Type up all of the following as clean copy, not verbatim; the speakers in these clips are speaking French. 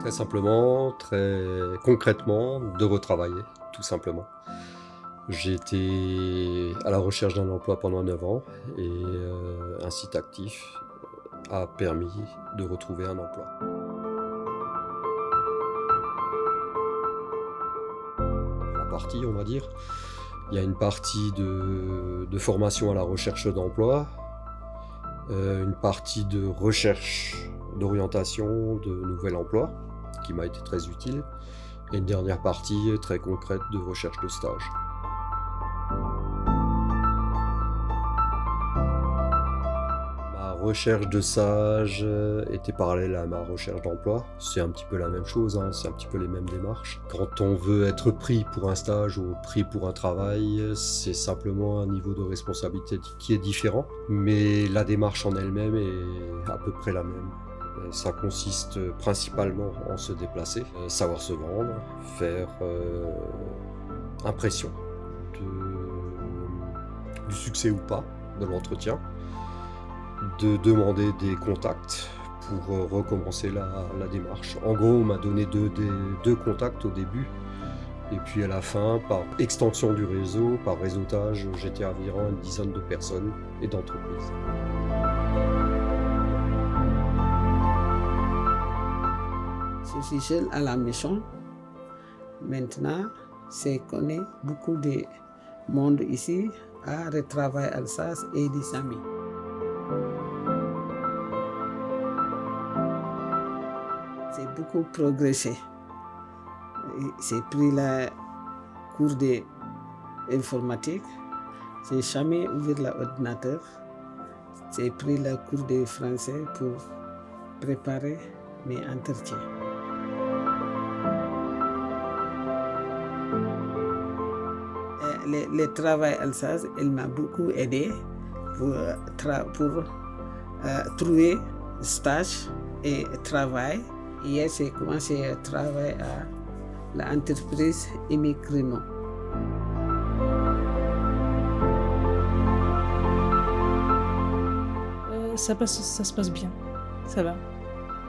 Très simplement, très concrètement, de retravailler, tout simplement. J'ai été à la recherche d'un emploi pendant 9 ans et un site actif a permis de retrouver un emploi. La partie, on va dire, il y a une partie de formation à la recherche d'emploi, une partie de recherche d'orientation de nouvel emploi, qui m'a été très utile, et une dernière partie très concrète de recherche de stage. Ma recherche de stage était parallèle à ma recherche d'emploi. C'est un petit peu la même chose, hein, c'est un petit peu les mêmes démarches. Quand on veut être pris pour un stage ou pris pour un travail, c'est simplement un niveau de responsabilité qui est différent, mais la démarche en elle-même est à peu près la même. Ça consiste principalement en se déplacer, savoir se vendre, faire impression du succès ou pas de l'entretien, de demander des contacts pour recommencer la démarche. En gros, on m'a donné deux contacts au début, et puis à la fin, par extension du réseau, par réseautage, j'étais à environ une dizaine de personnes et d'entreprises. Je suis seule à la maison. Maintenant, je connais beaucoup de monde ici à retravailler Alsace et des amis. J'ai beaucoup progressé. J'ai pris le cours d'informatique. J'ai jamais ouvert l'ordinateur. J'ai pris le cours de français pour préparer mes entretiens. Le travail Alsace, il m'a beaucoup aidé pour trouver stage et travail. Hier, j'ai commencé à travailler à l'entreprise Imicrino. Ça se passe bien, ça va.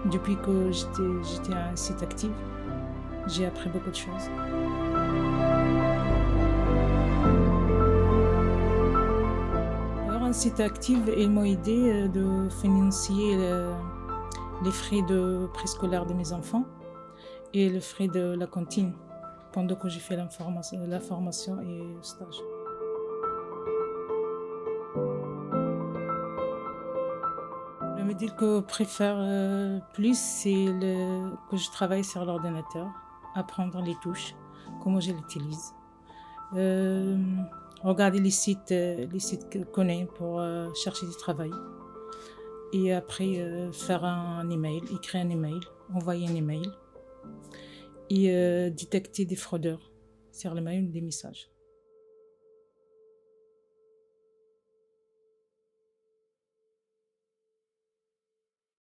Depuis que j'étais à un site actif, j'ai appris beaucoup de choses. Alors, un site actif, ils m'ont aidé de financer les frais de préscolaire de mes enfants et les frais de la cantine pendant que j'ai fait la formation et le stage. Le modèle que je préfère plus, c'est que je travaille sur l'ordinateur, apprendre les touches, comment je l'utilise. Regarder les sites que je connais pour chercher du travail. Et après, faire un email, écrire un email, envoyer un email. Et détecter des fraudeurs sur le mail des messages.